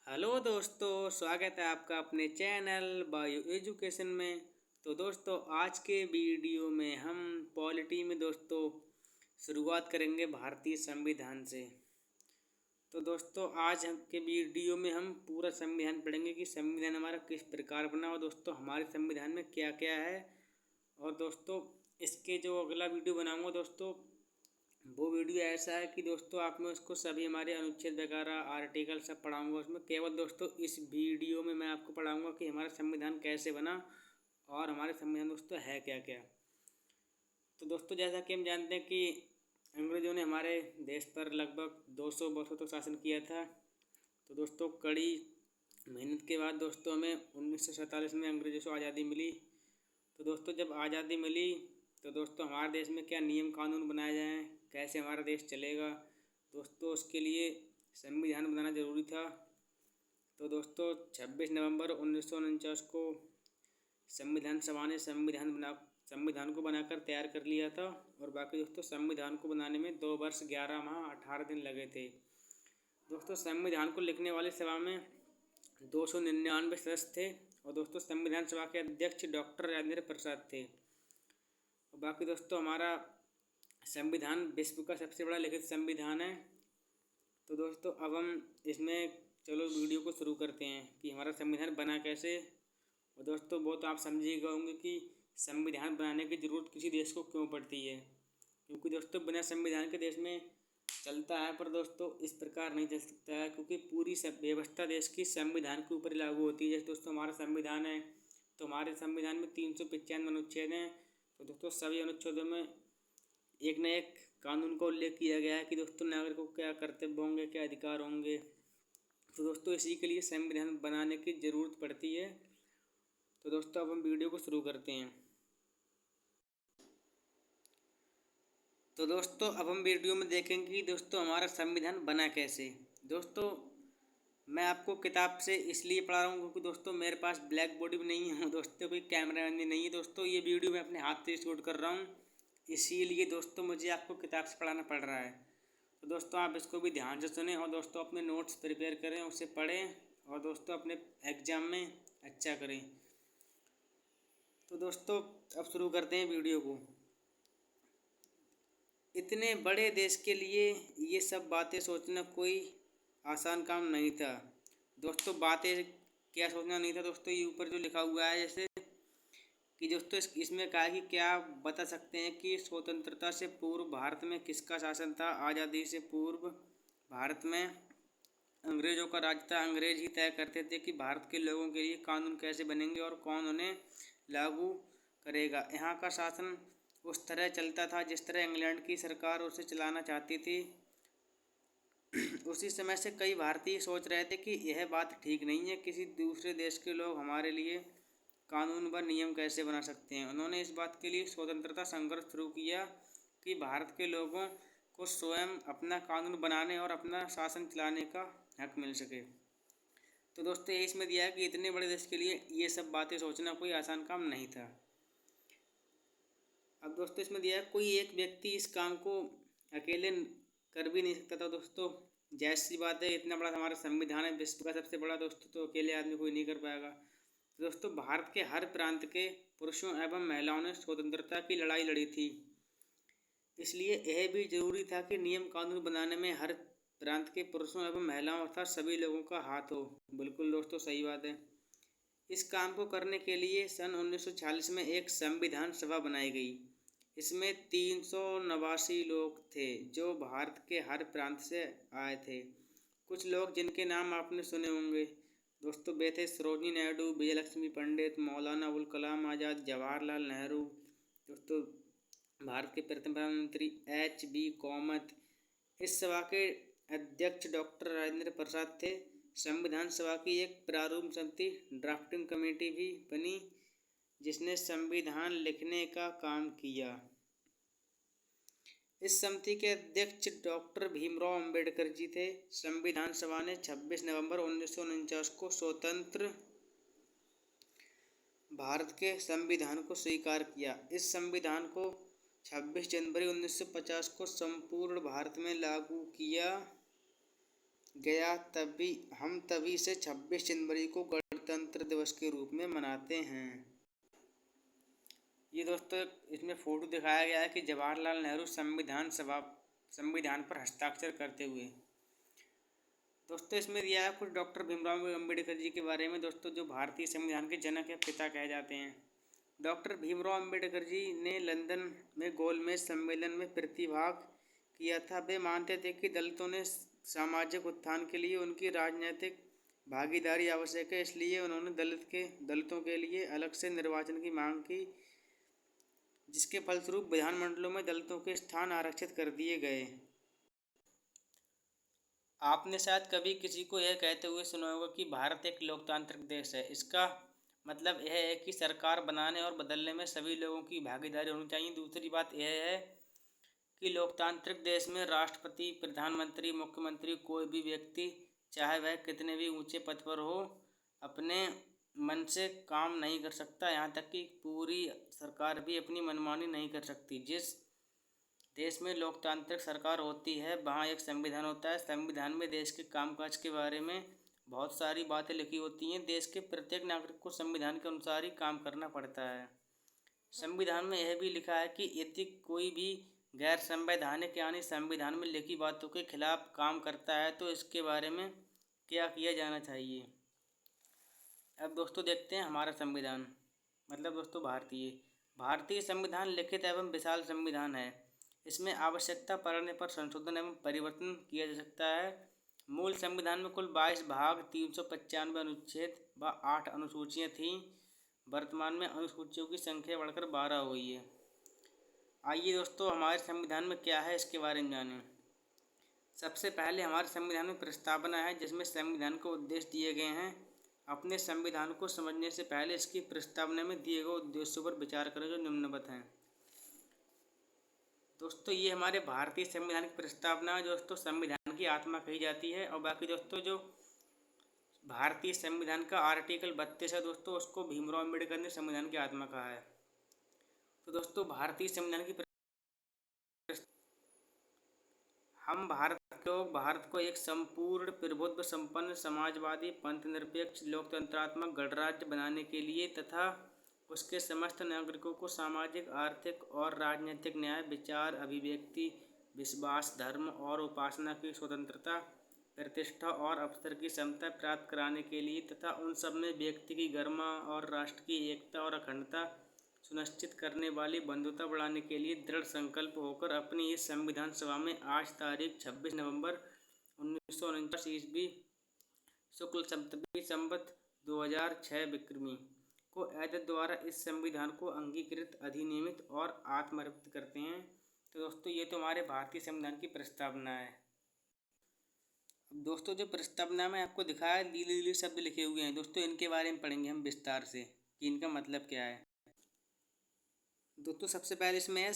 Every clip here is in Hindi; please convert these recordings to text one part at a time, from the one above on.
हेलो दोस्तों, स्वागत है आपका अपने चैनल बायो एजुकेशन में। तो दोस्तों, आज के वीडियो में हम पॉलिटी में दोस्तों शुरुआत करेंगे भारतीय संविधान से। तो दोस्तों, आज के वीडियो में हम पूरा संविधान पढ़ेंगे कि संविधान हमारा किस प्रकार बना और दोस्तों हमारे संविधान में क्या क्या है। और दोस्तों, इसके जो अगला वीडियो बनाऊंगा दोस्तों, वो वीडियो ऐसा है कि दोस्तों आप में उसको सभी हमारे अनुच्छेद वगैरह आर्टिकल सब पढ़ाऊंगा। उसमें केवल दोस्तों इस वीडियो में मैं आपको पढ़ाऊंगा कि हमारा संविधान कैसे बना और हमारे संविधान दोस्तों है क्या क्या। तो दोस्तों, जैसा कि हम जानते हैं कि अंग्रेज़ों ने हमारे देश पर लगभग 200 वर्षों तक शासन किया था। तो दोस्तों, कड़ी मेहनत के बाद दोस्तों हमें 1947 में अंग्रेज़ों से आज़ादी मिली। तो दोस्तों, जब आज़ादी मिली तो दोस्तों हमारे देश में क्या नियम कानून बनाए जाएं, कैसे हमारा देश चलेगा, दोस्तों उसके लिए संविधान बनाना ज़रूरी था। तो दोस्तों 26 नवंबर 1949 को संविधान सभा ने संविधान को बनाकर तैयार कर लिया था। और बाकी दोस्तों संविधान को बनाने में 2 वर्ष 11 माह 18 दिन लगे थे। दोस्तों, संविधान को लिखने वाली सभा में 299 सदस्य थे। और दोस्तों संविधान सभा के अध्यक्ष डॉक्टर राजेंद्र प्रसाद थे। और बाकी दोस्तों हमारा संविधान विश्व का सबसे बड़ा लिखित संविधान है। तो दोस्तों अब हम इसमें चलो वीडियो को शुरू करते हैं कि हमारा संविधान बना कैसे। और दोस्तों वो तो आप समझ ही गए होंगे कि संविधान बनाने की ज़रूरत किसी देश को क्यों पड़ती है, क्योंकि दोस्तों बिना संविधान के देश में चलता है, पर दोस्तों इस प्रकार नहीं चल सकता है, क्योंकि पूरी व्यवस्था देश की संविधान के ऊपर लागू होती है। जैसे दोस्तों हमारा संविधान है, तो हमारे संविधान में 395 अनुच्छेद हैं। तो दोस्तों सभी अनुच्छेदों में एक न एक कानून का उल्लेख किया गया है कि दोस्तों नागरिकों को क्या कर्तव्य होंगे, क्या अधिकार होंगे। तो दोस्तों इसी के लिए संविधान बनाने की ज़रूरत पड़ती है। तो दोस्तों अब हम वीडियो को शुरू करते हैं। तो दोस्तों अब हम वीडियो में देखेंगे कि दोस्तों हमारा संविधान बना कैसे। दोस्तों मैं आपको किताब से इसलिए पढ़ा रहा हूँ क्योंकि दोस्तों मेरे पास ब्लैक बोर्ड भी नहीं है दोस्तों, कोई कैमरा भी नहीं है दोस्तों, ये वीडियो मैं अपने हाथ से शूट कर रहा हूँ, इसीलिए दोस्तों मुझे आपको किताब से पढ़ाना पड़ रहा है। तो दोस्तों आप इसको भी ध्यान से सुनें और दोस्तों अपने नोट्स प्रिपेयर करें, उसे पढ़ें और दोस्तों अपने एग्ज़ाम में अच्छा करें। तो दोस्तों अब शुरू करते हैं वीडियो को। इतने बड़े देश के लिए ये सब बातें सोचना कोई आसान काम नहीं था। दोस्तों बातें क्या सोचना नहीं था दोस्तों, ये ऊपर जो लिखा हुआ है जैसे कि दोस्तों इसमें कहा कि क्या आप बता सकते हैं कि स्वतंत्रता से पूर्व भारत में किसका शासन था। आज़ादी से पूर्व भारत में अंग्रेज़ों का राज था। अंग्रेज ही तय करते थे कि भारत के लोगों के लिए कानून कैसे बनेंगे और कौन उन्हें लागू करेगा। यहाँ का शासन उस तरह चलता था जिस तरह इंग्लैंड की सरकार उसे चलाना चाहती थी। उसी समय से कई भारतीय सोच रहे थे कि यह बात ठीक नहीं है, किसी दूसरे देश के लोग हमारे लिए कानून व नियम कैसे बना सकते हैं। उन्होंने इस बात के लिए स्वतंत्रता संघर्ष शुरू किया कि भारत के लोगों को स्वयं अपना कानून बनाने और अपना शासन चलाने का हक मिल सके। तो दोस्तों ये इसमें दिया है कि इतने बड़े देश के लिए ये सब बातें सोचना कोई आसान काम नहीं था। अब दोस्तों इसमें दिया है कोई एक व्यक्ति इस काम को अकेले कर भी नहीं सकता था। दोस्तों जैसी बात है, इतना बड़ा हमारा संविधान है, विश्व का सबसे बड़ा दोस्तों, तो अकेले आदमी कोई नहीं कर पाएगा। तो दोस्तों भारत के हर प्रांत के पुरुषों एवं महिलाओं ने स्वतंत्रता की लड़ाई लड़ी थी, इसलिए यह भी जरूरी था कि नियम कानून बनाने में हर प्रांत के पुरुषों एवं महिलाओं अर्थात सभी लोगों का हाथ हो। बिल्कुल दोस्तों सही बात है। इस काम को करने के लिए सन 1946 में एक संविधान सभा बनाई गई। इसमें 389 लोग थे जो भारत के हर प्रांत से आए थे। कुछ लोग जिनके नाम आपने सुने होंगे दोस्तों, वे थे सरोजिनी नायडू, विजयलक्ष्मी पंडित, मौलाना अबुल कलाम आज़ाद, जवाहरलाल नेहरू, दोस्तों भारत के प्रथम प्रधानमंत्री HB कामत। इस सभा के अध्यक्ष डॉक्टर राजेंद्र प्रसाद थे। संविधान सभा की एक प्रारूप समिति ड्राफ्टिंग कमेटी भी बनी जिसने संविधान लिखने का काम किया। इस समिति के अध्यक्ष डॉक्टर भीमराव अंबेडकर जी थे। संविधान सभा ने 26 नवंबर 1949 को स्वतंत्र भारत के संविधान को स्वीकार किया। इस संविधान को 26 जनवरी 1950 को संपूर्ण भारत में लागू किया गया, तभी से 26 जनवरी को गणतंत्र दिवस के रूप में मनाते हैं। ये दोस्तों इसमें फोटो दिखाया गया है कि जवाहरलाल नेहरू संविधान पर हस्ताक्षर करते हुए। दोस्तों इसमें दिया है कुछ डॉक्टर भीमराव अम्बेडकर जी के बारे में। दोस्तों जो भारतीय संविधान के जनक या पिता कहे जाते हैं, डॉक्टर भीमराव अम्बेडकर जी ने लंदन में गोलमेज सम्मेलन में प्रतिभाग किया था। वे मानते थे कि दलितों ने सामाजिक उत्थान के लिए उनकी राजनीतिक भागीदारी आवश्यक है, इसलिए उन्होंने दलितों के लिए अलग से निर्वाचन की मांग की, जिसके फलस्वरूप विधानमंडलों में दलितों के स्थान आरक्षित कर दिए गए। आपने शायद कभी किसी को यह कहते हुए सुना होगा कि भारत एक लोकतांत्रिक देश है। इसका मतलब यह है कि सरकार बनाने और बदलने में सभी लोगों की भागीदारी होनी चाहिए। दूसरी बात यह है कि लोकतांत्रिक देश में राष्ट्रपति, प्रधानमंत्री, मुख्यमंत्री, कोई भी व्यक्ति चाहे वह कितने भी ऊंचे पद पर हो, अपने मन से काम नहीं कर सकता। यहाँ तक कि पूरी सरकार भी अपनी मनमानी नहीं कर सकती। जिस देश में लोकतांत्रिक सरकार होती है वहाँ एक संविधान होता है। संविधान में देश के कामकाज के बारे में बहुत सारी बातें लिखी होती हैं। देश के प्रत्येक नागरिक को संविधान के अनुसार ही काम करना पड़ता है। संविधान में यह भी लिखा है कि यदि कोई भी गैर संवैधानिक यानी संविधान में लिखी बातों के खिलाफ काम करता है तो इसके बारे में क्या किया जाना चाहिए। अब दोस्तों देखते हैं हमारा संविधान, मतलब दोस्तों भारतीय संविधान लिखित एवं विशाल संविधान है। इसमें आवश्यकता पड़ने पर संशोधन एवं परिवर्तन किया जा सकता है। मूल संविधान में कुल 22 भाग, 395 अनुच्छेद व 8 अनुसूचियाँ थीं। वर्तमान में अनुसूचियों की संख्या बढ़कर 12 हो गई है। आइए दोस्तों हमारे संविधान में क्या है इसके बारे में जानें। सबसे पहले हमारे संविधान में प्रस्तावना है, जिसमें संविधान को उद्देश्य दिए गए हैं। अपने संविधान को समझने से पहले इसकी प्रस्तावना में दिए गए उद्देश्यों पर विचार करें जो निम्नवत हैं। दोस्तों ये हमारे भारतीय संविधान की प्रस्तावना दोस्तों संविधान की आत्मा कही जाती है। और बाकी दोस्तों जो भारतीय संविधान का आर्टिकल 32 है दोस्तों, उसको भीमराव अम्बेडकर ने संविधान की आत्मा कहा है। तो दोस्तों भारतीय संविधान की हम भारत को एक संपूर्ण प्रभुत्व संपन्न समाजवादी पंथ निरपेक्ष लोकतंत्रात्मक गणराज्य बनाने के लिए तथा उसके समस्त नागरिकों को सामाजिक, आर्थिक और राजनीतिक न्याय, विचार, अभिव्यक्ति, विश्वास, धर्म और उपासना की स्वतंत्रता, प्रतिष्ठा और अवसर की समता प्राप्त कराने के लिए तथा उन सब में व्यक्ति की गरिमा और राष्ट्र की एकता और अखंडता सुनिश्चित करने वाली बंधुता बढ़ाने के लिए दृढ़ संकल्प होकर अपनी इस संविधान सभा में आज तारीख 26 नवंबर 1949 ईस्वी शुक्ल सप्तमी संवत 2006 विक्रमी को ऐदत द्वारा इस संविधान को अंगीकृत, अधिनियमित और आत्मर्पित करते हैं। तो दोस्तों ये तो हमारे भारतीय संविधान की प्रस्तावना है। अब दोस्तों जो प्रस्तावना में आपको दिखाया लीले लीले शब्द लिखे हुए हैं दोस्तों, इनके बारे में पढ़ेंगे हम विस्तार से कि इनका मतलब क्या है। दोस्तों सबसे पहले इसमें है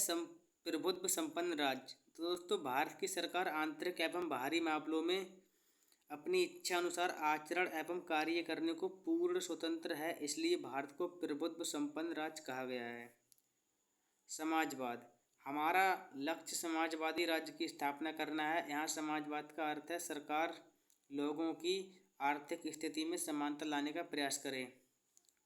प्रभुत्व संपन्न राज्य। तो दोस्तों भारत की सरकार आंतरिक एवं बाहरी मामलों में अपनी इच्छा अनुसार आचरण एवं कार्य करने को पूर्ण स्वतंत्र है, इसलिए भारत को प्रभुत्व संपन्न राज्य कहा गया है। समाजवाद, हमारा लक्ष्य समाजवादी राज्य की स्थापना करना है। यहाँ समाजवाद का अर्थ है सरकार लोगों की आर्थिक स्थिति में समानता लाने का प्रयास करे।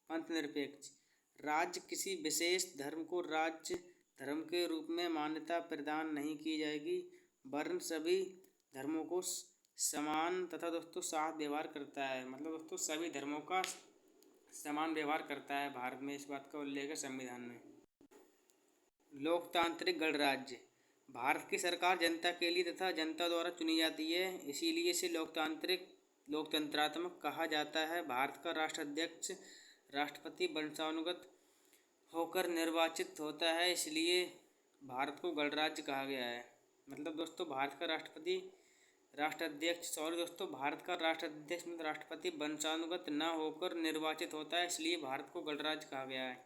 पंथ निरपेक्ष, राज्य किसी विशेष धर्म को राज्य धर्म के रूप में मान्यता प्रदान नहीं की जाएगी, वरन सभी धर्मों को समान तथा दोस्तों साथ व्यवहार करता है। मतलब दोस्तों सभी धर्मों का समान व्यवहार करता है भारत में, इस बात का उल्लेख है संविधान में। लोकतांत्रिक गणराज्य, भारत की सरकार जनता के लिए तथा जनता द्वारा चुनी जाती है, इसीलिए इसे लोकतंत्रात्मक कहा जाता है। भारत का राष्ट्राध्यक्ष राष्ट्रपति वंशानुगत होकर निर्वाचित होता है, इसलिए भारत को गणराज्य कहा गया है। मतलब दोस्तों भारत का राष्ट्राध्यक्ष मतलब राष्ट्रपति वंशानुगत न होकर निर्वाचित होता है, इसलिए भारत को गणराज्य कहा गया है।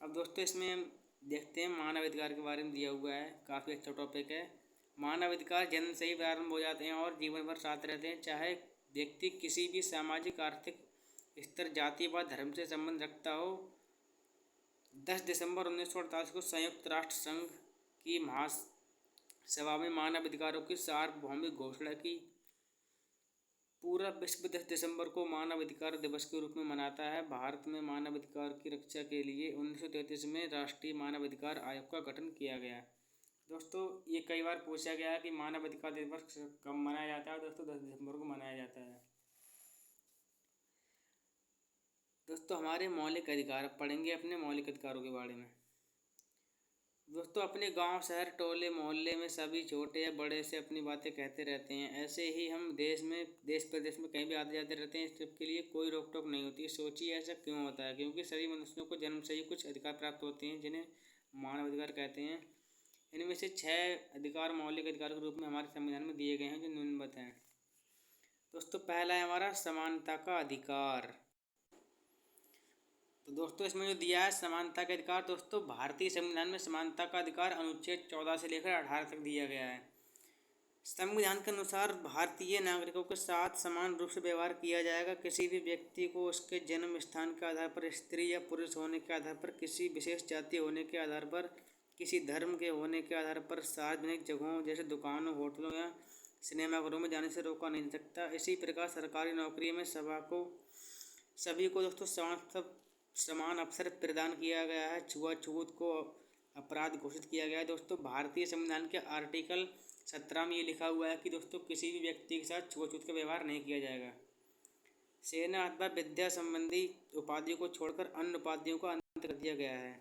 अब दोस्तों इसमें हम देखते हैं मानव अधिकार के बारे में दिया हुआ है, काफ़ी अच्छा टॉपिक है। मानव अधिकार जन्म से ही प्रारंभ हो जाते हैं और जीवन भर साथ रहते हैं, चाहे व्यक्ति किसी भी सामाजिक, आर्थिक स्तर, जाति व धर्म से संबंध रखता हो। 10 दिसंबर 1948 को संयुक्त राष्ट्र संघ की महासभा में मानव अधिकारों की सार्वभौमिक घोषणा की पूरा विश्व 10 दिसंबर को मानव अधिकार दिवस के रूप में मनाता है। भारत में मानव अधिकार की रक्षा के लिए 1933 में राष्ट्रीय मानव अधिकार आयोग का गठन किया गया। दोस्तों, ये कई बार पूछा गया है कि मानव अधिकार दिवस कब मनाया जाता है। दोस्तों, 10 दिसंबर को मनाया जाता है। दोस्तों, हमारे मौलिक अधिकार, पढ़ेंगे अपने मौलिक अधिकारों के बारे में। दोस्तों, अपने गांव, शहर, टोले, मोहल्ले में सभी छोटे या बड़े से अपनी बातें कहते रहते हैं। ऐसे ही हम देश प्रदेश में कहीं भी आते जाते रहते हैं। इसके लिए कोई रोक टोक नहीं होती। सोचिए ऐसा क्यों होता है? क्योंकि सभी मनुष्यों को जन्म से ही कुछ अधिकार प्राप्त होते हैं जिन्हें मानव अधिकार कहते हैं। इनमें से 6 अधिकार मौलिक अधिकार के रूप में हमारे संविधान में दिए गए हैं, जो निम्नवत हैं। दोस्तों, पहला है हमारा समानता का अधिकार। तो दोस्तों, इसमें जो दिया है समानता का अधिकार, दोस्तों भारतीय संविधान में समानता का अधिकार अनुच्छेद 14 से लेकर 18 तक दिया गया है। संविधान के अनुसार भारतीय नागरिकों के साथ समान रूप से व्यवहार किया जाएगा। किसी भी व्यक्ति को उसके जन्म स्थान के आधार पर, स्त्री या पुरुष होने के आधार पर, किसी विशेष जाति होने के आधार पर, किसी धर्म के होने के आधार पर सार्वजनिक जगहों जैसे दुकानों, होटलों या सिनेमाघरों में जाने से रोका नहीं जा सकता। इसी प्रकार सरकारी नौकरी में सभी को दोस्तों समान अवसर प्रदान किया गया है। छुआछूत को अपराध घोषित किया गया है। दोस्तों, भारतीय संविधान के आर्टिकल 17 में ये लिखा हुआ है कि दोस्तों किसी भी व्यक्ति के साथ छुआछूत का व्यवहार नहीं किया जाएगा। सेना अथवा विद्या संबंधी उपाधियों को छोड़कर अन्य उपाधियों का अंत कर दिया गया है।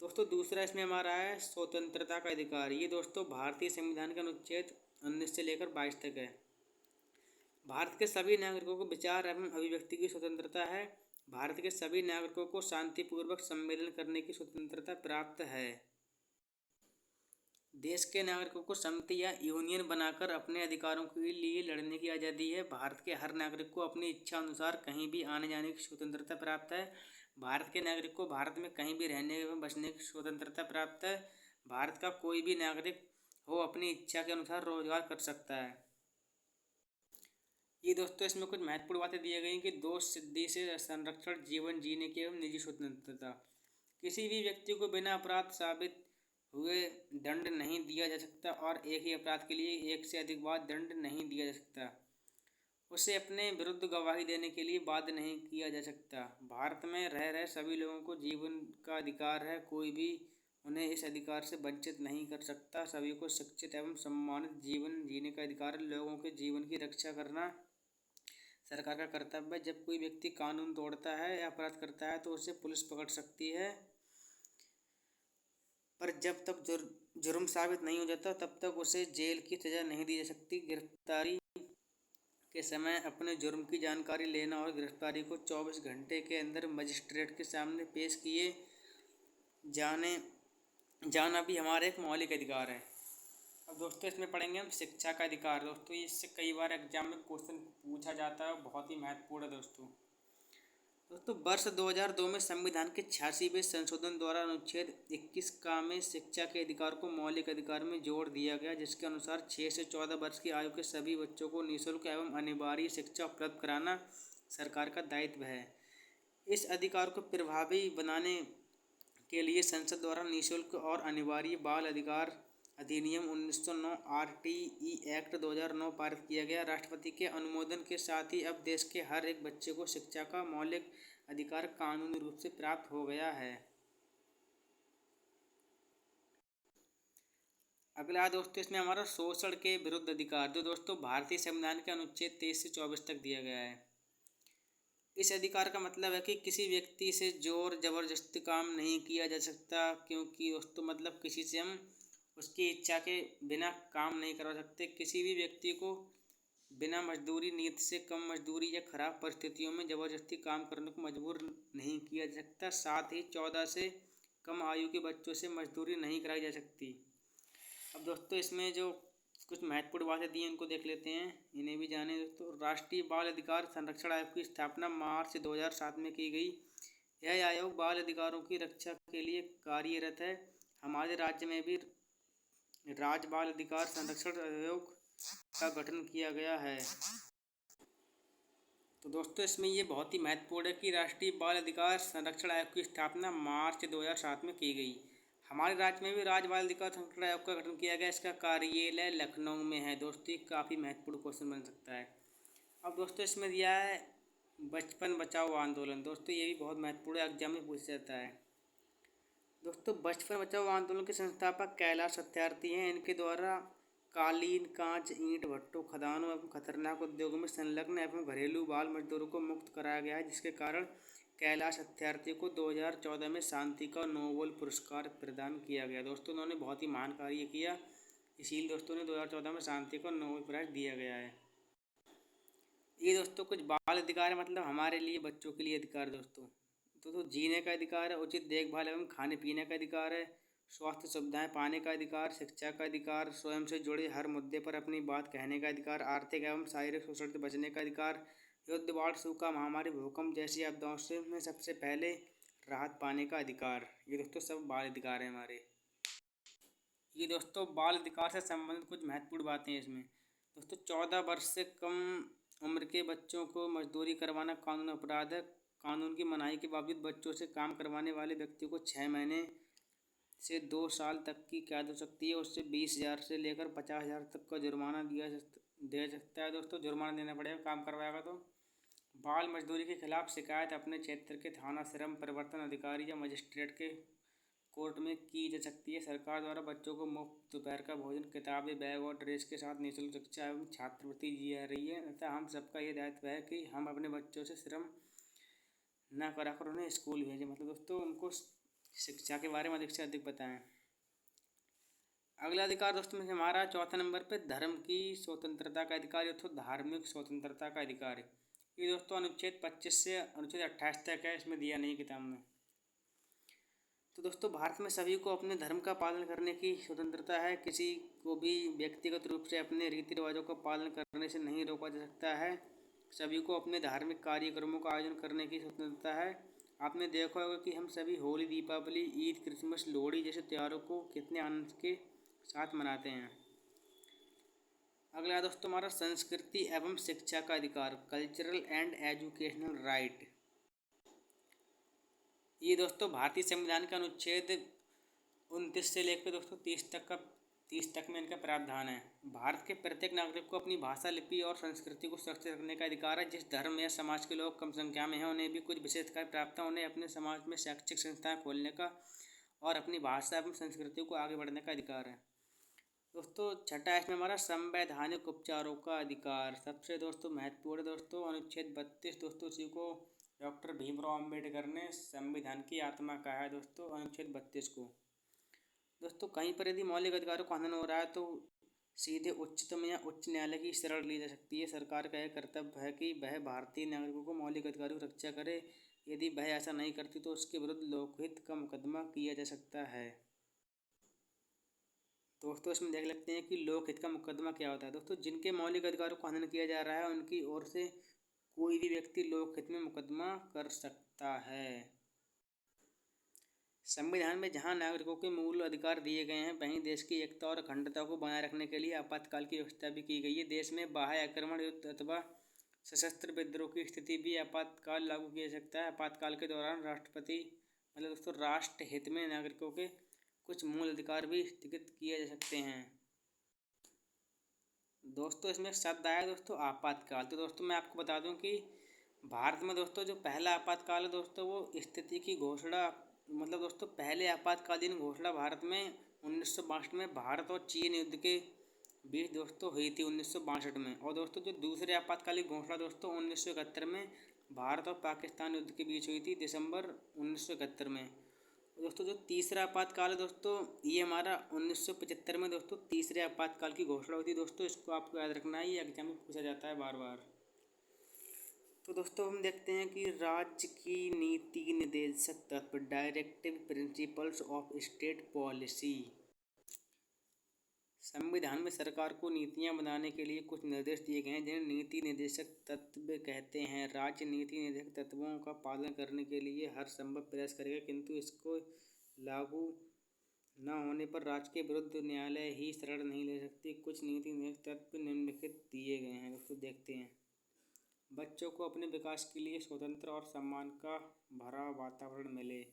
दोस्तों, दूसरा इसमें हमारा है स्वतंत्रता का अधिकार। ये दोस्तों भारतीय संविधान के अनुच्छेद 19 से लेकर 22 तक है। भारत के सभी नागरिकों को विचार एवं अभिव्यक्ति की स्वतंत्रता है। भारत के सभी नागरिकों को शांतिपूर्वक सम्मेलन करने की स्वतंत्रता प्राप्त है। देश के नागरिकों को समिति या यूनियन बनाकर अपने अधिकारों के लिए लड़ने की आज़ादी है। भारत के हर नागरिक को अपनी इच्छा अनुसार कहीं भी आने जाने की स्वतंत्रता प्राप्त है। भारत के नागरिक को भारत में कहीं भी रहने एवं बसने की स्वतंत्रता प्राप्त है। भारत का कोई भी नागरिक हो अपनी इच्छा के अनुसार रोजगार कर सकता है। ये दोस्तों इसमें कुछ महत्वपूर्ण बातें दी गई कि दोष सिद्धि से संरक्षण, जीवन जीने की एवं निजी स्वतंत्रता। किसी भी व्यक्ति को बिना अपराध साबित हुए दंड नहीं दिया जा सकता और एक ही अपराध के लिए एक से अधिक बार दंड नहीं दिया जा सकता। उसे अपने विरुद्ध गवाही देने के लिए बाध्य नहीं किया जा सकता। भारत में रह रहे सभी लोगों को जीवन का अधिकार है। कोई भी उन्हें इस अधिकार से वंचित नहीं कर सकता। सभी को शिक्षित एवं सम्मानित जीवन जीने का अधिकार है। लोगों के जीवन की रक्षा करना सरकार का कर्तव्य है। जब कोई व्यक्ति कानून तोड़ता है या अपराध करता है तो उसे पुलिस पकड़ सकती है, पर जब तक जुर्म साबित नहीं हो जाता तब तक उसे जेल की सजा नहीं दी जा सकती। गिरफ्तारी के समय अपने जुर्म की जानकारी लेना और गिरफ्तारी को 24 घंटे के अंदर मजिस्ट्रेट के सामने पेश किए जाना भी हमारा एक मौलिक अधिकार है। अब दोस्तों इसमें पढ़ेंगे हम शिक्षा का अधिकार। दोस्तों इससे कई बार एग्जाम में क्वेश्चन पूछा जाता है, बहुत ही महत्वपूर्ण है। दोस्तों वर्ष 2002 में संविधान के 86वें संशोधन द्वारा अनुच्छेद 21 का में शिक्षा के अधिकार को मौलिक अधिकार में जोड़ दिया गया, जिसके अनुसार 6 से 14 वर्ष की आयु के सभी बच्चों को निःशुल्क एवं अनिवार्य शिक्षा उपलब्ध कराना सरकार का दायित्व है। इस अधिकार को प्रभावी बनाने के लिए संसद द्वारा निःशुल्क और अनिवार्य बाल अधिकार अधिनियम 1909 RTE एक्ट 2009 पारित किया गया। राष्ट्रपति के अनुमोदन के साथ ही अब देश के हर एक बच्चे को शिक्षा का मौलिक अधिकार कानूनी रूप से प्राप्त हो गया है। अगला दोस्तों इसमें हमारा शोषण के विरुद्ध अधिकार, जो दोस्तों भारतीय संविधान के अनुच्छेद 23 से 24 तक दिया गया है। इस अधिकार का मतलब है कि किसी व्यक्ति से जोर जबरदस्ती काम नहीं किया जा सकता, क्योंकि दोस्तों मतलब किसी से हम उसकी इच्छा के बिना काम नहीं करवा सकते। किसी भी व्यक्ति को बिना मजदूरी, नीयत से कम मजदूरी या खराब परिस्थितियों में ज़बरदस्ती काम करने को मजबूर नहीं किया जा सकता। साथ ही 14 से कम आयु के बच्चों से मजदूरी नहीं कराई जा सकती। अब दोस्तों इसमें जो कुछ महत्वपूर्ण बातें दी हैं उनको देख लेते हैं, इन्हें भी जाने। दोस्तों राष्ट्रीय बाल अधिकार संरक्षण आयोग की स्थापना मार्च 2007 में की गई। यह आयोग बाल अधिकारों की रक्षा के लिए कार्यरत है। हमारे राज्य में भी राज्य बाल अधिकार संरक्षण आयोग का गठन किया गया है। तो दोस्तों इसमें ये बहुत ही महत्वपूर्ण है कि राष्ट्रीय बाल अधिकार संरक्षण आयोग की स्थापना मार्च 2007 में की गई। हमारे राज्य में भी राज्य बाल अधिकार संरक्षण आयोग का गठन किया गया। इसका कार्यालय लखनऊ में है। दोस्तों ये काफ़ी महत्वपूर्ण क्वेश्चन बन सकता है। अब दोस्तों इसमें दिया है बचपन बचाओ आंदोलन। दोस्तों ये भी बहुत महत्वपूर्ण एग्जाम में पूछा जाता है। दोस्तों बचपन बचाओ आंदोलन के संस्थापक कैलाश सत्यार्थी हैं। इनके द्वारा कालीन, कांच, ईंट भट्टों, खदानों एवं खतरनाक उद्योगों में संलग्न एवं घरेलू बाल मजदूरों को मुक्त कराया गया है, जिसके कारण कैलाश सत्यार्थी को 2014 में शांति का नोबेल पुरस्कार प्रदान किया गया। दोस्तों उन्होंने बहुत ही महान कार्य किया, इसीलिए दोस्तों ने 2014 में शांति का नोबेल प्राइज दिया गया है। ये दोस्तों कुछ बाल अधिकार है, मतलब हमारे लिए बच्चों के लिए अधिकार दोस्तों। तो जीने का अधिकार है, उचित देखभाल एवं खाने पीने का अधिकार है, स्वास्थ्य सुविधाएं पाने का अधिकार, शिक्षा का अधिकार, स्वयं से जुड़े हर मुद्दे पर अपनी बात कहने का अधिकार, आर्थिक एवं शारीरिक शोषण से बचने का अधिकार, युद्ध, बाढ़, सूखा, महामारी, भूकंप जैसी आपदाओं से में सबसे पहले राहत पाने का अधिकार। ये दोस्तों सब बाल अधिकार हैं हमारे। ये दोस्तों बाल अधिकार से संबंधित कुछ महत्वपूर्ण बातें हैं इसमें। दोस्तों 14 वर्ष से कम उम्र के बच्चों को मजदूरी करवाना कानून अपराध है। कानून की मनाही के बावजूद बच्चों से काम करवाने वाले व्यक्ति को 6 महीने से 2 साल तक की कैद हो सकती है। उससे 20,000 से लेकर 50,000 तक का जुर्माना दे सकता है। दोस्तों जुर्माना देना पड़ेगा काम करवाएगा तो। बाल मजदूरी के खिलाफ शिकायत अपने क्षेत्र के थाना, श्रम परिवर्तन अधिकारी या मजिस्ट्रेट के कोर्ट में की जा सकती है। सरकार द्वारा बच्चों को मुफ्त दोपहर का भोजन, किताबें, बैग और ड्रेस के साथ निःशुल्क शिक्षा एवं छात्रवृत्ति दी जा रही है। अतः हम सबका ये दायित्व है कि हम अपने बच्चों से श्रम न कराकर उन्हें स्कूल भेजें, मतलब दोस्तों उनको शिक्षा के बारे में अधिक से अधिक बताएं। अगला अधिकार दोस्तों में हमारा चौथा नंबर पे धर्म की स्वतंत्रता का अधिकार, तो धार्मिक स्वतंत्रता का अधिकार है। ये दोस्तों अनुच्छेद 25 से अनुच्छेद 28 तक है, इसमें दिया नहीं किताब में। तो दोस्तों भारत में सभी को अपने धर्म का पालन करने की स्वतंत्रता है। किसी को भी व्यक्तिगत रूप से अपने रीति रिवाजों का पालन करने से नहीं रोका जा सकता है। सभी को अपने धार्मिक कार्यक्रमों का आयोजन करने की स्वतंत्रता है। आपने देखा होगा कि हम सभी होली, दीपावली, ईद, क्रिसमस, लोहड़ी जैसे त्योहारों को कितने आनंद के साथ मनाते हैं। अगला दोस्तों हमारा संस्कृति एवं शिक्षा का अधिकार, कल्चरल एंड एजुकेशनल राइट। ये दोस्तों भारतीय संविधान का अनुच्छेद 29 से लेकर दोस्तों 30 तक में इनका प्रावधान है। भारत के प्रत्येक नागरिक को अपनी भाषा, लिपि और संस्कृति को सुरक्षित रखने का अधिकार है। जिस धर्म या समाज के लोग कम संख्या में हैं उन्हें भी कुछ विशेष अधिकार प्राप्त है। उन्हें अपने समाज में शैक्षिक संस्थाएं खोलने का और अपनी भाषा एवं संस्कृति को आगे बढ़ने का अधिकार है। दोस्तों छठा इसमें हमारा संवैधानिक उपचारों का अधिकार, सबसे दोस्तों महत्वपूर्ण दोस्तों अनुच्छेद 32। दोस्तों इसी को डॉक्टर भीमराव अम्बेडकर ने संविधान की आत्मा कहा है दोस्तों, अनुच्छेद 32 को। दोस्तों कहीं पर यदि मौलिक अधिकारों का हनन हो रहा है तो सीधे उच्चतम या उच्च न्यायालय की शरण ली जा सकती है। सरकार का यह कर्तव्य है कि वह भारतीय नागरिकों को मौलिक अधिकारों की रक्षा करे। यदि वह ऐसा नहीं करती तो उसके विरुद्ध लोकहित का मुकदमा किया जा सकता है। दोस्तों इसमें देख लेते हैं कि लोकहित का मुकदमा क्या होता है। दोस्तों जिनके मौलिक अधिकारों का हनन किया जा रहा है उनकी ओर से कोई भी व्यक्ति लोकहित में मुकदमा कर सकता है। संविधान में जहां नागरिकों के मूल अधिकार दिए गए हैं वहीं देश की एकता और अखंडता को बनाए रखने के लिए आपातकाल की व्यवस्था भी की गई है। देश में बाह्य आक्रमण, युद्ध अथवा सशस्त्र विद्रोह की स्थिति भी आपातकाल लागू किया जा सकता है। आपातकाल के दौरान राष्ट्रपति मतलब दोस्तों राष्ट्र हित में नागरिकों के कुछ मूल अधिकार भी स्थगित किए जा सकते हैं। दोस्तों इसमें शब्द आया दोस्तों आपातकाल। तो दोस्तों मैं आपको बता दूं कि भारत में दोस्तों जो पहला आपातकाल है दोस्तों वो स्थिति की घोषणा मतलब दोस्तों पहले आपातकालीन घोषणा भारत में 1962 में भारत और चीन युद्ध के बीच दोस्तों हुई थी 1962 में। और दोस्तों जो दूसरे आपातकालीन घोषणा दोस्तों 1971 में भारत और पाकिस्तान युद्ध के बीच हुई थी दिसंबर 1971 में। दोस्तों जो तीसरा आपातकाल है दोस्तों ये हमारा 1975 में दोस्तों तीसरे आपातकाल की घोषणा हुई थी। दोस्तों इसको आपको याद रखना है, ये एग्जाम में पूछा जाता है बार बार। तो दोस्तों हम देखते हैं कि राज्य की नीति निर्देशक तत्व, directive principles of state policy. संविधान में सरकार को नीतियां बनाने के लिए कुछ निर्देश दिए गए हैं जिन्हें नीति निर्देशक तत्व कहते हैं। राज्य नीति निर्देशक तत्वों का पालन करने के लिए हर संभव प्रयास करेगा, किंतु इसको लागू न होने पर राज्य के विरुद्ध न्यायालय ही शरण नहीं ले सकती। कुछ नीति निर्देशक तत्व निम्नलिखित दिए गए हैं दोस्तों, देखते हैं। बच्चों को अपने विकास के लिए स्वतंत्र और सम्मान का भरा वातावरण मिले।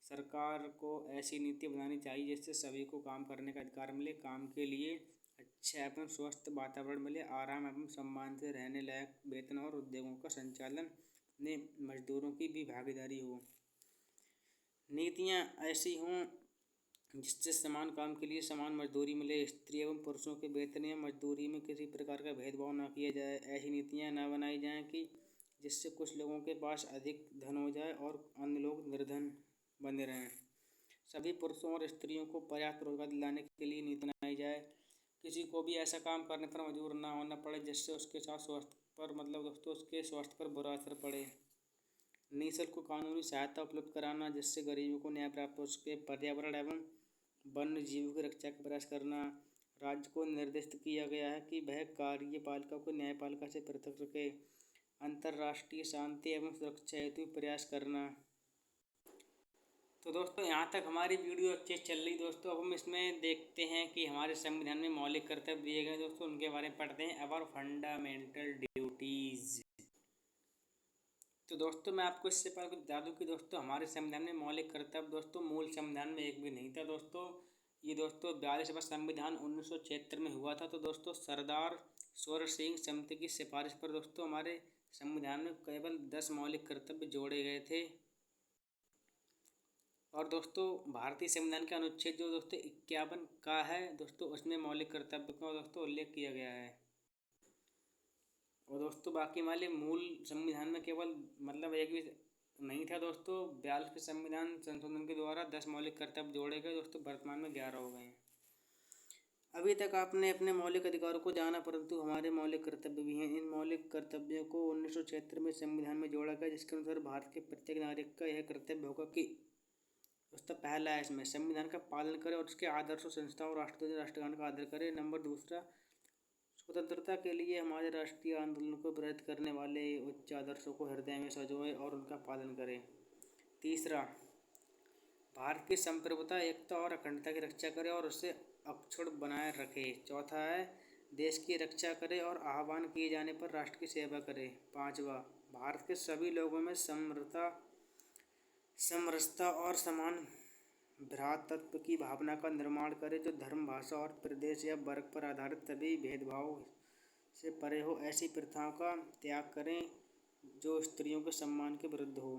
सरकार को ऐसी नीति बनानी चाहिए जिससे सभी को काम करने का अधिकार मिले। काम के लिए अच्छा एवं स्वस्थ वातावरण मिले, आराम एवं सम्मान से रहने लायक वेतन और उद्योगों का संचालन में मजदूरों की भी भागीदारी हो। नीतियाँ ऐसी हों जिससे समान काम के लिए समान मजदूरी मिले, स्त्री एवं पुरुषों के वेतन या मजदूरी में किसी प्रकार का भेदभाव न किया जाए। ऐसी नीतियाँ न बनाई जाएं कि जिससे कुछ लोगों के पास अधिक धन हो जाए और अन्य लोग निर्धन बने रहें। सभी पुरुषों और स्त्रियों को पर्याप्त रोजगार दिलाने के लिए नीति बनाई जाए। किसी को भी ऐसा काम करने पर मजबूर ना होना पड़े जिससे उसके साथ स्वास्थ्य पर दोस्तों उसके स्वास्थ्य पर बुरा असर पड़े। निःशुल्क कानूनी सहायता उपलब्ध कराना जिससे गरीबों को न्याय प्राप्त हो सके। पर्यावरण एवं वन्य जीवों की रक्षा का प्रयास करना। राज्य को निर्दिष्ट किया गया है कि वह कार्यपालिका को न्यायपालिका से पृथक रखे। अंतर्राष्ट्रीय शांति एवं सुरक्षा हेतु प्रयास करना। तो दोस्तों यहाँ तक हमारी वीडियो अच्छी चल रही दोस्तों। अब हम इसमें देखते हैं कि हमारे संविधान में मौलिक कर्तव्य दिए गए दोस्तों, उनके बारे में पढ़ते हैं। Our fundamental duties. तो दोस्तों मैं आपको इससे पहले कुछ बता दूँ कि दोस्तों हमारे संविधान में मौलिक कर्तव्य दोस्तों मूल संविधान में एक भी नहीं था दोस्तों। ये दोस्तों 42वां संविधान 1976 में हुआ था। तो दोस्तों सरदार सूर्य सिंह समिति की सिफारिश पर दोस्तों हमारे संविधान में केवल 10 मौलिक कर्तव्य जोड़े गए थे। और दोस्तों भारतीय संविधान के अनुच्छेद जो दोस्तों 51 का है दोस्तों, उसमें मौलिक कर्तव्य का दोस्तों उल्लेख किया गया है। और दोस्तों बाकी हमारे मूल संविधान में केवल एक भी नहीं था दोस्तों। 42वें संविधान संशोधन के द्वारा 10 मौलिक कर्तव्य जोड़े गए दोस्तों, वर्तमान में 11 हो गए हैं। अभी तक आपने अपने मौलिक अधिकारों को जाना, परंतु हमारे मौलिक कर्तव्य भी हैं। इन मौलिक कर्तव्यों को 1976 में संविधान में जोड़ा गया, जिसके अनुसार भारत के प्रत्येक नागरिक का यह कर्तव्य होगा कि दोस्तों पहला है इसमें संविधान का पालन करें और उसके आदर्शों, संस्थाओं और राष्ट्रगान का आदर करें। नंबर दूसरा, स्वतंत्रता के लिए हमारे राष्ट्रीय आंदोलन को प्रेरित करने वाले उच्च आदर्शों को हृदय में संजोए और उनका पालन करें। तीसरा, भारत की संप्रभुता, एकता और अखंडता की रक्षा करें और उसे अक्षुण्ण बनाए रखें। चौथा है, देश की रक्षा करें और आह्वान किए जाने पर राष्ट्र की सेवा करें। पांचवा, भारत के सभी लोगों में समरसता और समान भ्रातृत्व की भावना का निर्माण करें, जो धर्म, भाषा और प्रदेश या वर्ग पर आधारित सभी भेदभाव से परे हो। ऐसी प्रथाओं का त्याग करें जो स्त्रियों के सम्मान के विरुद्ध हो।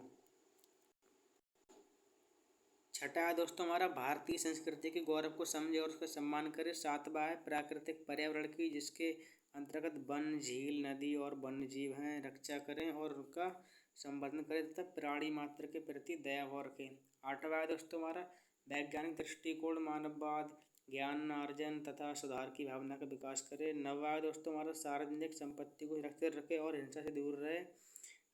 छठा है दोस्तों हमारा भारतीय संस्कृति के गौरव को समझे और उसका सम्मान करें। सातवां है प्राकृतिक पर्यावरण की, जिसके अंतर्गत वन, झील, नदी और वन्य जीव हैं, रक्षा करें और उनका संवर्धन करें तथा प्राणी मात्र के प्रति दयाभाव रखें। आठवां है दोस्तों हमारा वैज्ञानिक दृष्टिकोण, मानववाद, ज्ञान अर्जन तथा सुधार की भावना का विकास करें। नौवां है दोस्तों हमारा सार्वजनिक संपत्ति को सुरक्षित रखें और हिंसा से दूर रहे।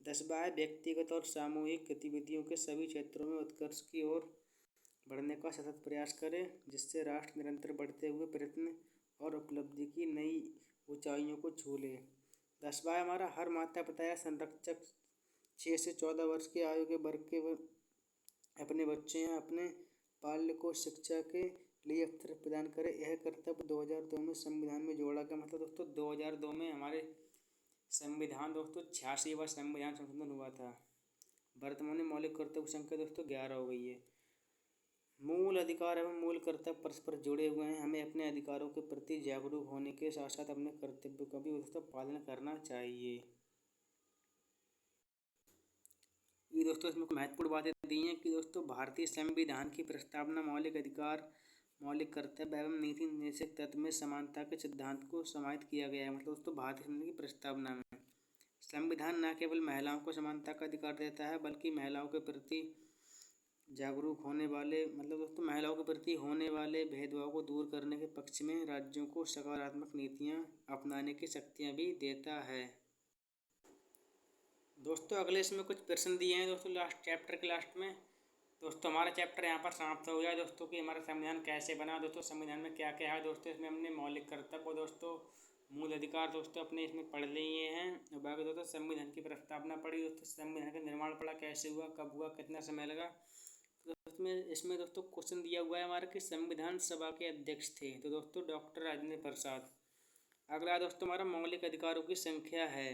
10वां है व्यक्तिगत और सामूहिक गतिविधियों के सभी क्षेत्रों में उत्कर्ष की ओर बढ़ने का सतत प्रयास करें, जिससे राष्ट्र निरंतर बढ़ते हुए प्रयत्न और उपलब्धि की नई ऊंचाइयों को छू ले। 10वां हमारा हर माता पिता या संरक्षक 6 से 14 वर्ष की आयु के वर्ग के अपने बच्चे या अपने बाल्य को शिक्षा के लिए अवसर प्रदान करें। यह कर्तव्य 2002 में संविधान में जोड़ा गया। दोस्तों 2002 में हमारे संविधान दोस्तों 86वां संविधान संशोधन हुआ था। वर्तमान में मौलिक कर्तव्य की संख्या दोस्तों 11 हो गई है। मूल अधिकार एवं मूल कर्तव्य परस्पर जुड़े हुए हैं। हमें अपने अधिकारों के प्रति जागरूक होने के साथ साथ अपने कर्तव्यों का भी दोस्तों पालन करना चाहिए। ये दोस्तों इसमें महत्वपूर्ण बातें दी हैं कि दोस्तों भारतीय संविधान की प्रस्तावना मौलिक अधिकार, मौलिक कर्तव्य एवं नीति निर्देशक तत्व में समानता के सिद्धांत को समाहित किया गया है। दोस्तों भारतीय संविधान की प्रस्तावना में संविधान न केवल महिलाओं को समानता का अधिकार देता है, बल्कि महिलाओं के प्रति जागरूक होने वाले दोस्तों महिलाओं के प्रति होने वाले भेदभाव को दूर करने के पक्ष में राज्यों को सकारात्मक नीतियां अपनाने की शक्तियां भी देता है। दोस्तों अगले इसमें कुछ प्रश्न दिए हैं दोस्तों लास्ट चैप्टर के लास्ट में। दोस्तों हमारा चैप्टर यहाँ पर समाप्त हो गया दोस्तों कि हमारा संविधान कैसे बना। दोस्तों संविधान में क्या क्या है दोस्तों, इसमें हमने मौलिक कर्तव्य दोस्तों, मूल अधिकार दोस्तों अपने इसमें पढ़ लिए हैं। और बाकी दोस्तों संविधान की प्रस्तावना पढ़ी दोस्तों, संविधान का निर्माण पढ़ा, कैसे हुआ, कब हुआ, कितना समय लगा। तो इसमें दोस्तों क्वेश्चन दिया हुआ है हमारा कि संविधान सभा के अध्यक्ष थे, तो दोस्तों डॉक्टर राजेंद्र प्रसाद। अगला दोस्तों हमारा मौलिक अधिकारों की संख्या है।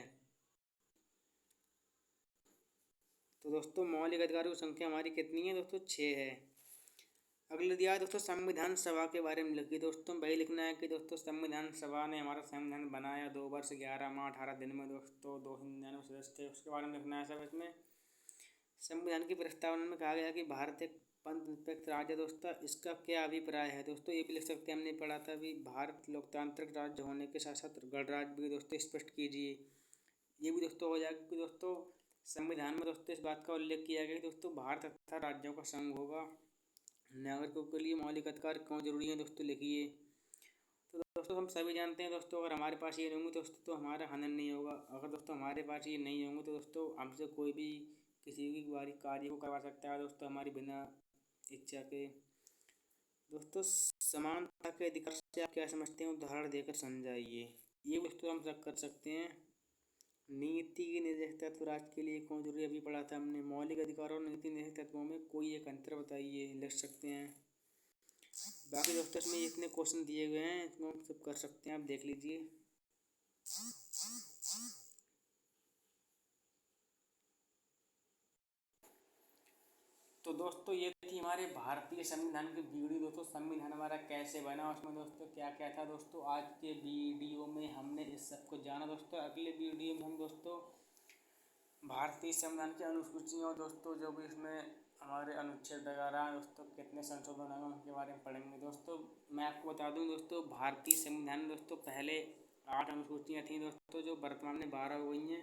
तो दोस्तों मौलिक अधिकारों की संख्या हमारी कितनी है दोस्तों, 6 है। अगले दिया है दोस्तों संविधान सभा के बारे में लिखिए दोस्तों। वही लिखना है कि दोस्तों संविधान सभा ने हमारा संविधान बनाया 2 वर्ष 11 माह 18 दिन में दोस्तों, 299 सदस्य थे, उसके बारे में लिखना है सब इसमें। संविधान की प्रस्तावना में कहा गया कि भारत एक पंथ निरपेक्ष राज्य है दोस्तों। इसका क्या अभिप्राय है दोस्तों, ये भी लिख सकते हैं, हमने पढ़ा था अभी। भारत लोकतांत्रिक राज्य होने के साथ साथ गणराज्य भी दोस्तों स्पष्ट कीजिए, ये भी दोस्तों हो जाएगा कि दोस्तों संविधान में दोस्तों इस बात का उल्लेख किया गया कि दोस्तों भारत तथा राज्यों का संघ होगा। नागरिकों के लिए मौलिक अधिकार क्यों जरूरी है दोस्तों लिखिए। तो दोस्तों हम सभी जानते हैं दोस्तों, अगर हमारे पास ये नहीं होंगे दोस्तों तो हमारा हनन नहीं होगा। अगर दोस्तों हमारे पास ये नहीं होंगे तो दोस्तों हमसे कोई भी किसी भी बारी कार्य को करवा सकता है दोस्तों, हमारी बिना इच्छा के। दोस्तों समानता के अधिकार से आप क्या समझते हैं, उदाहरण देकर समझाइए, ये दोस्तों हम सब कर सकते हैं। नीति की निर्देशक तत्व राज्य के लिए कौन जरूरी, अभी पढ़ा था हमने। मौलिक अधिकारों और नीति निर्देशक तत्वों में कोई एक अंतर बताइए, लिख सकते हैं। बाकी दोस्तों इसमें इतने क्वेश्चन दिए गए हैं, इसको हम सब कर सकते हैं, आप देख लीजिए। तो दोस्तों ये थी हमारे भारतीय संविधान की वीडियो। दोस्तों संविधान हमारा कैसे बना, उसमें दोस्तों क्या क्या था दोस्तों, आज के वीडियो में हमने इस सब को जाना दोस्तों। अगले वीडियो में हम दोस्तों भारतीय संविधान की अनुसूचियाँ दोस्तों, जो भी इसमें हमारे अनुच्छेद वगैरह हैं दोस्तों, कितने संशोधन हैं उनके बारे में पढ़ेंगे दोस्तों। मैं आपको बता दूं दोस्तों, भारतीय संविधान में दोस्तों पहले 8 अनुसूचियाँ थीं दोस्तों, जो वर्तमान में 12 हो गई हैं।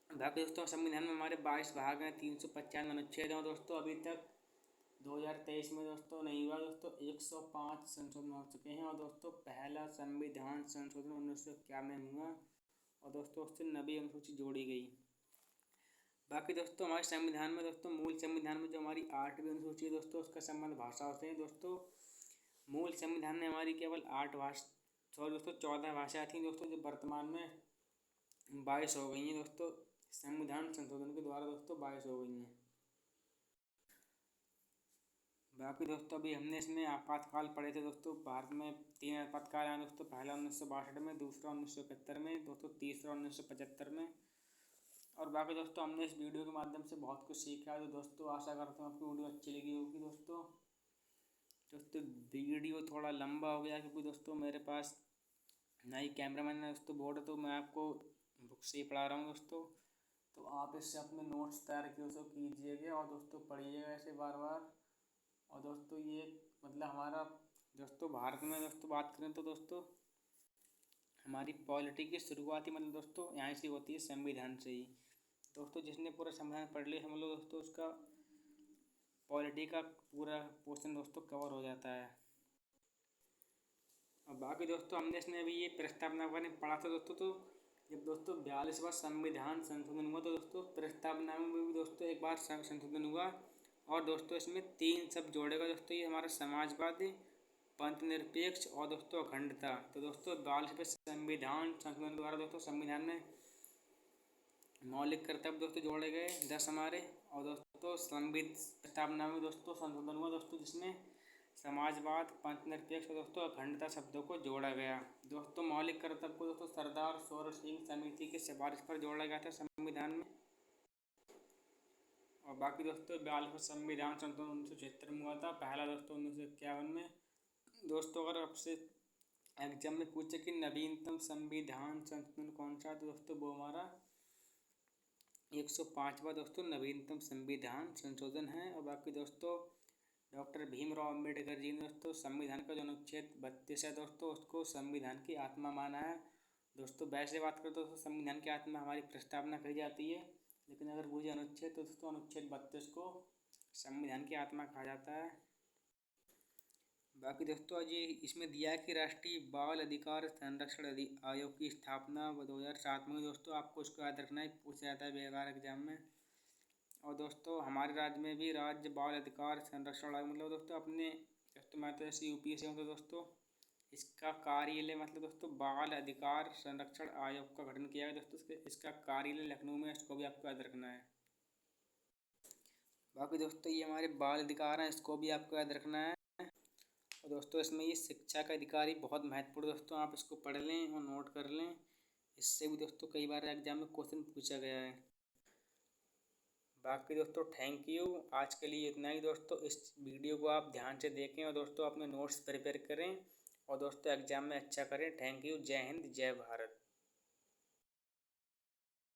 बाकी दोस्तों संविधान में हमारे 22 भाग हैं, 395 अनुच्छेद हैं दोस्तों। अभी तक 2023 में दोस्तों नहीं हुआ दोस्तों, 105 संशोधन हो चुके हैं। और दोस्तों पहला संविधान संशोधन 1991 में हुआ और दोस्तों उससे नवी अनुसूची जोड़ी गई। बाकी दोस्तों हमारे संविधान में दोस्तों, मूल संविधान में जो हमारी 8वीं अनुसूची है दोस्तों, उसका संबंध भाषाओं से है दोस्तों। मूल संविधान में हमारी केवल 8 भाषा, सॉरी दोस्तों 14 भाषाएं थी दोस्तों, जो वर्तमान में 22 हो गई हैं दोस्तों। संविधान संशोधन के द्वारा दोस्तों 22 हो गई हैं। बाकी दोस्तों अभी हमने इसमें आपातकाल पढ़े थे दोस्तों। भारत में 3 आपातकाल आए दोस्तों, पहला 1962 में, दूसरा 1971 में दोस्तों, तीसरा 1975 में। और बाकी दोस्तों हमने इस वीडियो के माध्यम से बहुत कुछ सीखा है। तो दोस्तों आशा करता हूँ आपको वीडियो अच्छी लगी होगी दोस्तों। वीडियो थोड़ा लंबा हो गया क्योंकि दोस्तों मेरे पास नई कैमरामैन है दोस्तों, बोर्ड, तो मैं आपको बुक से ही पढ़ा रहा हूँ दोस्तों। तो आप इससे अपने नोट्स तैयार कीजिएगा और दोस्तों पढ़िएगा ऐसे बार बार। और दोस्तों ये मतलब हमारा दोस्तों भारत में दोस्तों बात करें तो दोस्तों हमारी पॉलिटी की शुरुआत ही मतलब दोस्तों यहाँ से होती है, संविधान से ही दोस्तों। जिसने पूरा संविधान पढ़ लिया समझ लो दोस्तों, उसका पॉलिटी का पूरा पोर्शन दोस्तों कवर हो जाता है। और बाकी दोस्तों हमने इसमें अभी ये प्रस्तावना के बारे में पढ़ा था दोस्तों। तो जब दोस्तों 42वां संविधान संशोधन हुआ तो दोस्तों प्रस्तावना में भी दोस्तों एक बार संशोधन हुआ और दोस्तों इसमें 3 शब्द जोड़ेगा दोस्तों, ये हमारा समाजवादी, पंथ निरपेक्ष और दोस्तों अखंडता। तो दोस्तों 42वें संविधान संशोधन द्वारा दोस्तों संविधान में मौलिक कर्तव्य दोस्तों जोड़े गए 10 हमारे। और दोस्तों संविधान प्रस्तावना में दोस्तों संशोधन हुआ दोस्तों, जिसमें समाजवाद, पंथ निरपेक्ष और दोस्तों अखंडता शब्दों को जोड़ा गया दोस्तों। मौलिक कर्तव्य को दोस्तों सरदार सौर सिंह समिति की सिफारिश पर जोड़ा गया था संविधान में। और बाकी दोस्तों 42वां संविधान संशोधन 1976 में हुआ था, पहला दोस्तों 1951 में। दोस्तों अगर आपसे एग्जाम में पूछे कि नवीनतम संविधान संशोधन कौन सा, तो दोस्तों वो हमारा 105वां दोस्तों नवीनतम संविधान संशोधन है। और बाकी दोस्तों डॉक्टर भीमराव अम्बेडकर जी ने दोस्तों संविधान का जो अनुच्छेद 32 है दोस्तों, उसको संविधान की आत्मा माना है दोस्तों। वैसे बात करें तो दोस्तों संविधान की आत्मा हमारी प्रस्तावना कही जाती है, लेकिन अगर पूछे अनुच्छेद तो दोस्तों अनुच्छेद 32 को संविधान की आत्मा कहा जाता है। बाकी दोस्तों आज ये इसमें दिया है कि राष्ट्रीय बाल अधिकार संरक्षण आयोग की स्थापना 2007 में दोस्तों, आपको उसको याद रखना है, पूछा जाता है बेकार एग्जाम में। और दोस्तों हमारे राज्य में भी राज्य बाल अधिकार संरक्षण आयोग मतलब दोस्तों अपने दोस्तों मैं तो ऐसे यूपी से हूँ, तो दोस्तों इसका कार्यालय मतलब दोस्तों बाल अधिकार संरक्षण आयोग का गठन किया गया दोस्तों। इसका कार्यालय लखनऊ में, इसको भी आपको याद रखना है। बाकी दोस्तों ये हमारे बाल अधिकार हैं, इसको भी आपको याद रखना है। और दोस्तों इसमें ये शिक्षा का अधिकार ही बहुत महत्वपूर्ण दोस्तों, आप इसको पढ़ लें और नोट कर लें, इससे भी दोस्तों कई बार एग्जाम में क्वेश्चन पूछा गया है। बाकी दोस्तों थैंक यू। आज के लिए इतना ही दोस्तों। इस वीडियो को आप ध्यान से देखें और दोस्तों अपने नोट्स प्रिपेयर करें और दोस्तों एग्जाम में अच्छा करें। Thank you. जय हिंद, जय भारत।